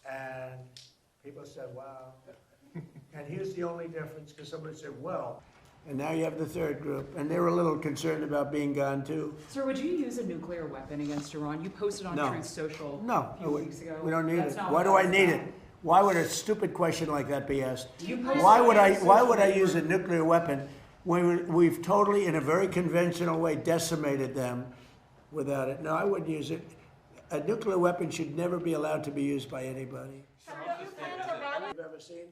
And people said, wow. And here's the only difference, because somebody said, well. And now you have the third group, and they're a little concerned about being gone too. Sir, would you use a nuclear weapon against Iran? You posted on No. Truth Social No, a few weeks ago. we don't need That's it. not Why what do I that's need about. it? Why would a stupid question like that be asked? You posted Why on would I Truth use Social a nuclear weapon when we've totally, in a very conventional way, decimated them without it? No, I wouldn't use it. A nuclear weapon should never be allowed to be used by anybody. You've ever seen?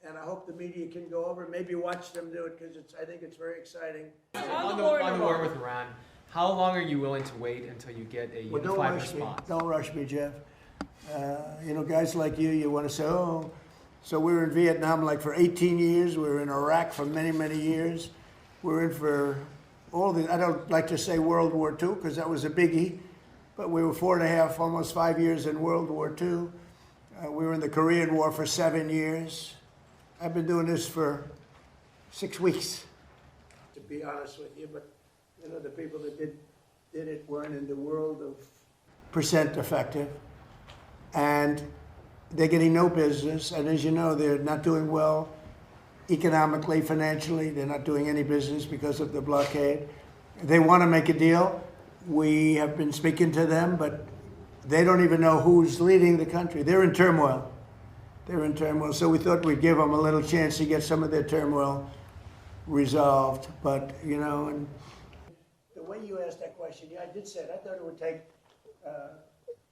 And I hope the media can go over, maybe watch them do it, because I think it's very exciting. On the war with Iran, how long are you willing to wait until you get a Well, unified response? Don't rush me, Jeff. You know, guys like you want to say, oh, so we were in Vietnam like for 18 years. We were in Iraq for many, many years. We're in for all the, I don't like to say World War II because that was a biggie, but we were 4.5, almost 5 years in World War II. We were in the Korean War for 7 years. I've been doing this for 6 weeks, to be honest with you, but you know, the people that did it weren't in the world of percent effective, and they're getting no business, and as you know, they're not doing well economically, financially. They're not doing any business because of the blockade. They want to make a deal. We have been speaking to them, but they don't even know who's leading the country. They're in turmoil. They're in turmoil, so we thought we'd give them a little chance to get some of their turmoil resolved. But, you know, and the way you asked that question, yeah, I did say it. I thought it would take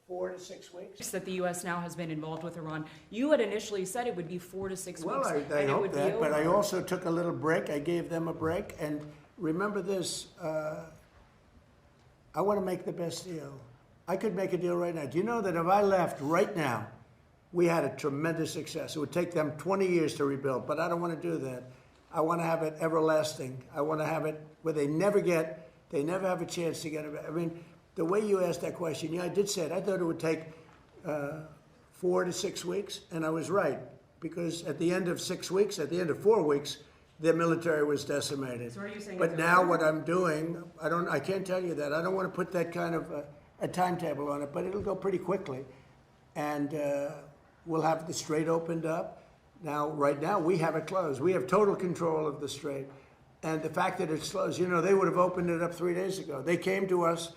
4 to 6 weeks. That the U.S. now has been involved with Iran. You had initially said it would be 4 to 6 Well, weeks. I and it hope would be that, but I over. also took a little break. I gave them a break, and remember this, I want to make the best deal. I could make a deal right now. Do you know that if I left right now, we had a tremendous success. It would take them 20 years to rebuild, but I don't want to do that. I want to have it everlasting. I want to have it where they never have a chance to get it. I mean, the way you asked that question, yeah, I did say it. I thought it would take 4 to 6 weeks, and I was right, because at the end of 6 weeks, at the end of 4 weeks, their military was decimated. So are you saying but it's now over? what I'm doing, I can't tell you that. I don't want to put that kind of a timetable on it, but it'll go pretty quickly. And we'll have the Strait opened up. Now, right now, we have it closed. We have total control of the Strait. And the fact that it's closed, you know, they would have opened it up 3 days ago. They came to us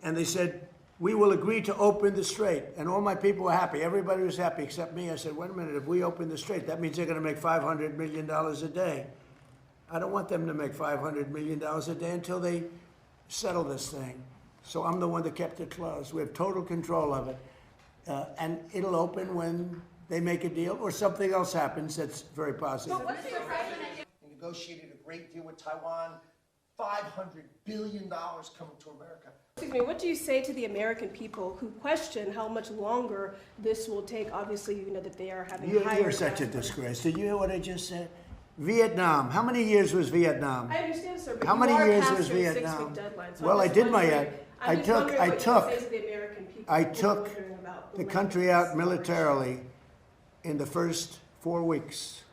and they said, we will agree to open the Strait. And all my people were happy. Everybody was happy except me. I said, wait a minute, if we open the Strait, that means they're going to make $500 million a day. I don't want them to make $500 million a day until they settle this thing. So I'm the one that kept it closed. We have total control of it. And it'll open when they make a deal or something else happens that's very positive. We negotiated a great deal with Taiwan, $500 billion coming to America. Excuse me, what do you say to the American people who question how much longer this will take? Obviously, you know that they are having higher You're such a gas disgrace. Did you hear what I just said? Vietnam. How many years was Vietnam? I understand, sir, but How you many are years past was your Vietnam? 6-week deadline, so Well, I'm I just did my wondering- I I'm just took wondering what you say to the American people I who are took wondering about the length country of out this militarily in the first 4 weeks.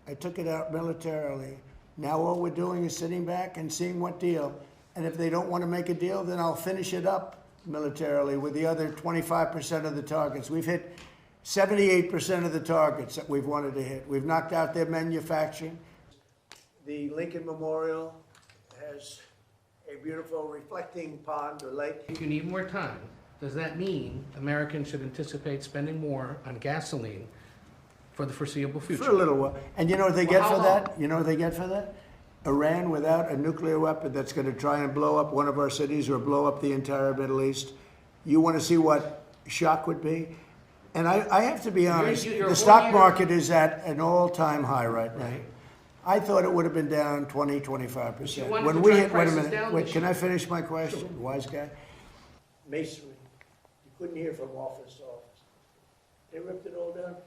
I took it out militarily. Now all we're doing is sitting back and seeing what deal. And if they don't want to make a deal, then I'll finish it up militarily with the other 25% of the targets. We've hit 78% of the targets that we've wanted to hit. We've knocked out their manufacturing. The Lincoln Memorial has a beautiful reflecting pond or lake. If you need more time, does that mean Americans should anticipate spending more on gasoline for the foreseeable future? For a little while. And you know what they get Well, for how that? You know what they get for that? Iran without a nuclear weapon that's going to try and blow up one of our cities or blow up the entire Middle East. You want to see what shock would be? And I have to be honest, you're the stock 1 year- market is at an all-time high right now. I thought it would have been down 20, 25%. You wanted When to we drive hit, wait a prices minute, down wait, this can year. I finish my question, wise guy? Masonry. You couldn't hear from office to office. They ripped it all down.